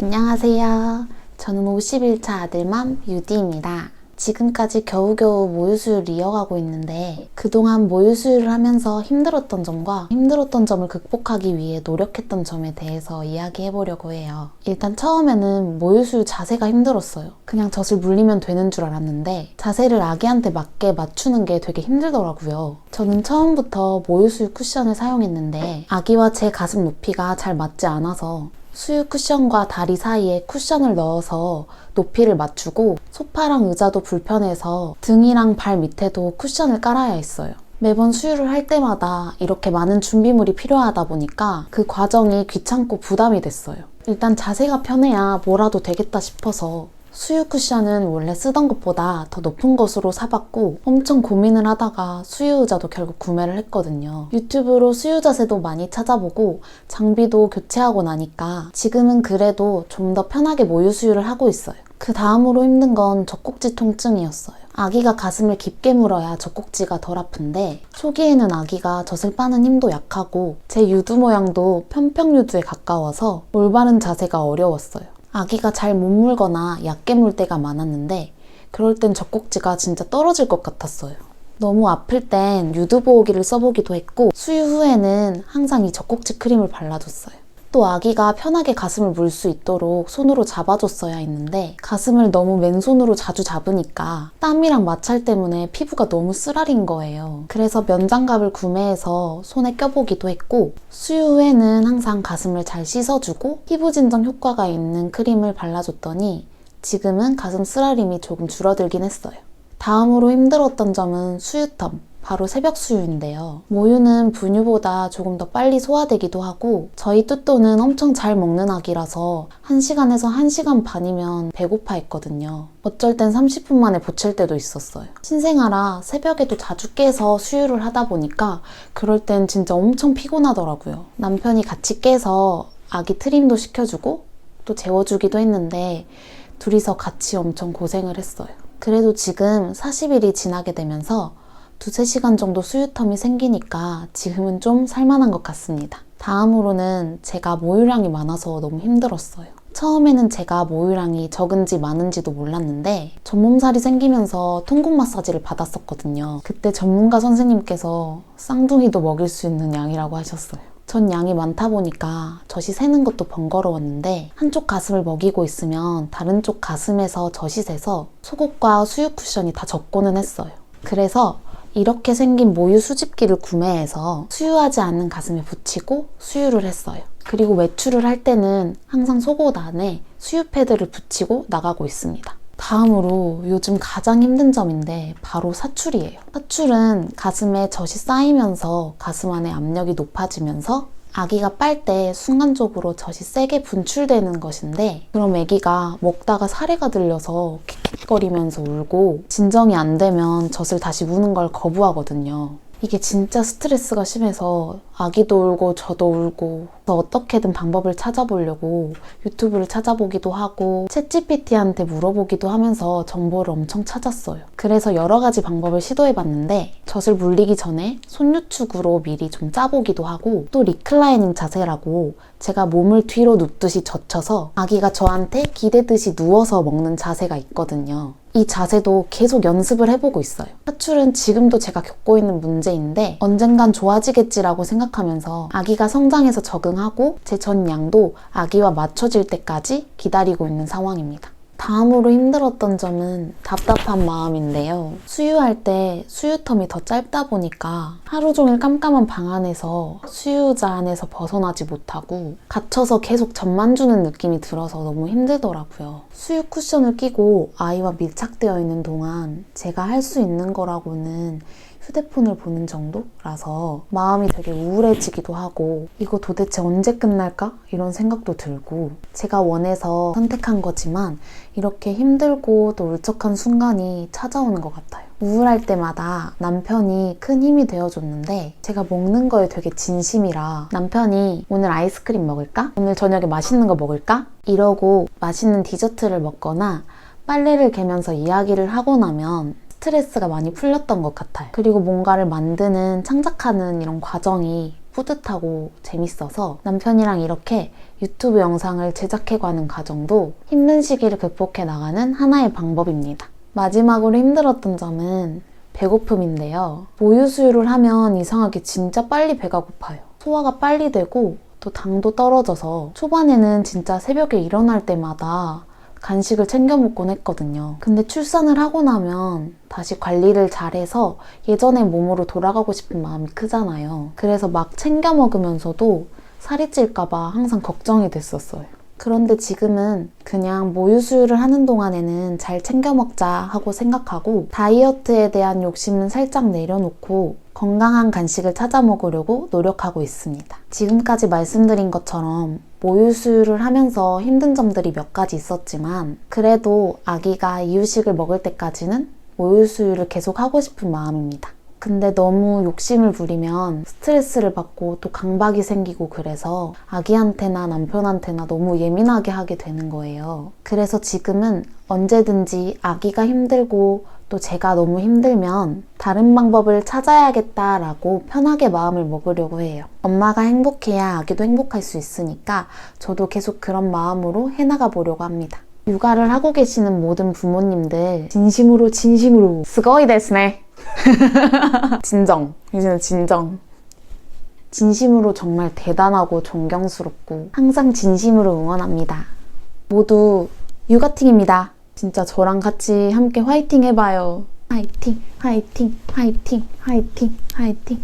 안녕하세요. 저는 51차 아들맘 유디입니다. 지금까지 겨우겨우 모유 수유를 이어가고 있는데 그동안 모유 수유를 하면서 힘들었던 점과 힘들었던 점을 극복하기 위해 노력했던 점에 대해서 이야기해보려고 해요. 일단 처음에는 모유 수유 자세가 힘들었어요. 그냥 젖을 물리면 되는 줄 알았는데 자세를 아기한테 맞게 맞추는 게 되게 힘들더라고요. 저는 처음부터 모유 수유 쿠션을 사용했는데 아기와 제 가슴 높이가 잘 맞지 않아서 수유 쿠션과 다리 사이에 쿠션을 넣어서 높이를 맞추고 소파랑 의자도 불편해서 등이랑 발 밑에도 쿠션을 깔아야 했어요. 매번 수유를 할 때마다 이렇게 많은 준비물이 필요하다 보니까 그 과정이 귀찮고 부담이 됐어요. 일단 자세가 편해야 뭐라도 되겠다 싶어서 수유 쿠션은 원래 쓰던 것보다 더 높은 것으로 사봤고 엄청 고민을 하다가 수유 의자도 결국 구매를 했거든요. 유튜브로 수유 자세도 많이 찾아보고 장비도 교체하고 나니까 지금은 그래도 좀 더 편하게 모유 수유를 하고 있어요. 그 다음으로 힘든 건 젖꼭지 통증이었어요. 아기가 가슴을 깊게 물어야 젖꼭지가 덜 아픈데 초기에는 아기가 젖을 빠는 힘도 약하고 제 유두 모양도 편평 유두에 가까워서 올바른 자세가 어려웠어요. 아기가 잘 못 물거나 얕게 물 때가 많았는데 그럴 땐 젖꼭지가 진짜 떨어질 것 같았어요. 너무 아플 땐 유두 보호기를 써보기도 했고 수유 후에는 항상 이 젖꼭지 크림을 발라줬어요. 또 아기가 편하게 가슴을 물 수 있도록 손으로 잡아줬어야 했는데 가슴을 너무 맨손으로 자주 잡으니까 땀이랑 마찰 때문에 피부가 너무 쓰라린 거예요. 그래서 면장갑을 구매해서 손에 껴보기도 했고 수유 후에는 항상 가슴을 잘 씻어주고 피부 진정 효과가 있는 크림을 발라줬더니 지금은 가슴 쓰라림이 조금 줄어들긴 했어요. 다음으로 힘들었던 점은 수유텀. 바로 새벽 수유인데요. 모유는 분유보다 조금 더 빨리 소화되기도 하고 저희 뚜또는 엄청 잘 먹는 아기라서 1시간에서 1시간 반이면 배고파 했거든요. 어쩔 땐 30분 만에 보챌 때도 있었어요. 신생아라 새벽에도 자주 깨서 수유를 하다 보니까 그럴 땐 진짜 엄청 피곤하더라고요. 남편이 같이 깨서 아기 트림도 시켜주고 또 재워주기도 했는데 둘이서 같이 엄청 고생을 했어요. 그래도 지금 40일이 지나게 되면서 2-3시간 정도 수유텀이 생기니까 지금은 좀 살만한 것 같습니다. 다음으로는 제가 모유량이 많아서 너무 힘들었어요. 처음에는 제가 모유량이 적은지 많은지도 몰랐는데 전몸살이 생기면서 통곡 마사지를 받았었거든요. 그때 전문가 선생님께서 쌍둥이도 먹일 수 있는 양이라고 하셨어요. 전 양이 많다 보니까 젖이 새는 것도 번거로웠는데 한쪽 가슴을 먹이고 있으면 다른 쪽 가슴에서 젖이 새서 속옷과 수유 쿠션이 다 젖고는 했어요. 그래서 이렇게 생긴 모유 수집기를 구매해서 수유하지 않는 가슴에 붙이고 수유를 했어요. 그리고 외출을 할 때는 항상 속옷 안에 수유 패드를 붙이고 나가고 있습니다. 다음으로 요즘 가장 힘든 점인데 바로 사출이에요. 사출은 가슴에 젖이 쌓이면서 가슴 안에 압력이 높아지면서 아기가 빨 때 순간적으로 젖이 세게 분출되는 것인데 그럼 아기가 먹다가 사례가 들려서 킥킥거리면서 울고 진정이 안 되면 젖을 다시 우는 걸 거부하거든요. 이게 진짜 스트레스가 심해서 아기도 울고 저도 울고 그래서 어떻게든 방법을 찾아보려고 유튜브를 찾아보기도 하고 챗GPT한테 물어보기도 하면서 정보를 엄청 찾았어요. 그래서 여러 가지 방법을 시도해봤는데 젖을 물리기 전에 손유축으로 미리 좀 짜보기도 하고 또 리클라이닝 자세라고 제가 몸을 뒤로 눕듯이 젖혀서 아기가 저한테 기대듯이 누워서 먹는 자세가 있거든요. 이 자세도 계속 연습을 해보고 있어요. 사출은 지금도 제가 겪고 있는 문제인데 언젠간 좋아지겠지라고 생각하면서 아기가 성장해서 적응하고 제 전 양도 아기와 맞춰질 때까지 기다리고 있는 상황입니다. 다음으로 힘들었던 점은 답답한 마음인데요. 수유할 때 수유텀이 더 짧다 보니까 하루 종일 깜깜한 방 안에서 수유자 안에서 벗어나지 못하고 갇혀서 계속 젖만 주는 느낌이 들어서 너무 힘들더라고요. 수유 쿠션을 끼고 아이와 밀착되어 있는 동안 제가 할 수 있는 거라고는 휴대폰을 보는 정도라서 마음이 되게 우울해지기도 하고 이거 도대체 언제 끝날까? 이런 생각도 들고 제가 원해서 선택한 거지만 이렇게 힘들고 또 울적한 순간이 찾아오는 것 같아요. 우울할 때마다 남편이 큰 힘이 되어줬는데 제가 먹는 거에 되게 진심이라 남편이 오늘 아이스크림 먹을까? 오늘 저녁에 맛있는 거 먹을까? 이러고 맛있는 디저트를 먹거나 빨래를 개면서 이야기를 하고 나면 스트레스가 많이 풀렸던 것 같아요. 그리고 뭔가를 만드는, 창작하는 이런 과정이 뿌듯하고 재밌어서 남편이랑 이렇게 유튜브 영상을 제작해가는 과정도 힘든 시기를 극복해 나가는 하나의 방법입니다. 마지막으로 힘들었던 점은 배고픔인데요. 모유 수유를 하면 이상하게 진짜 빨리 배가 고파요. 소화가 빨리 되고 또 당도 떨어져서 초반에는 진짜 새벽에 일어날 때마다 간식을 챙겨 먹곤 했거든요. 근데 출산을 하고 나면 다시 관리를 잘해서 예전의 몸으로 돌아가고 싶은 마음이 크잖아요. 그래서 막 챙겨 먹으면서도 살이 찔까봐 항상 걱정이 됐었어요. 그런데 지금은 그냥 모유 수유를 하는 동안에는 잘 챙겨 먹자 하고 생각하고 다이어트에 대한 욕심은 살짝 내려놓고 건강한 간식을 찾아 먹으려고 노력하고 있습니다. 지금까지 말씀드린 것처럼 모유 수유를 하면서 힘든 점들이 몇 가지 있었지만 그래도 아기가 이유식을 먹을 때까지는 모유 수유를 계속 하고 싶은 마음입니다. 근데 너무 욕심을 부리면 스트레스를 받고 또 강박이 생기고 그래서 아기한테나 남편한테나 너무 예민하게 하게 되는 거예요. 그래서 지금은 언제든지 아기가 힘들고 또 제가 너무 힘들면 다른 방법을 찾아야겠다라고 편하게 마음을 먹으려고 해요. 엄마가 행복해야 아기도 행복할 수 있으니까 저도 계속 그런 마음으로 해나가 보려고 합니다. 육아를 하고 계시는 모든 부모님들 진심으로 스고이 데스네. 이제는 진정. 진심으로 정말 대단하고 존경스럽고 항상 진심으로 응원합니다. 모두 육아팅입니다. 진짜 저랑 같이 함께 화이팅 해봐요. 화이팅, 화이팅, 화이팅, 화이팅, 화이팅.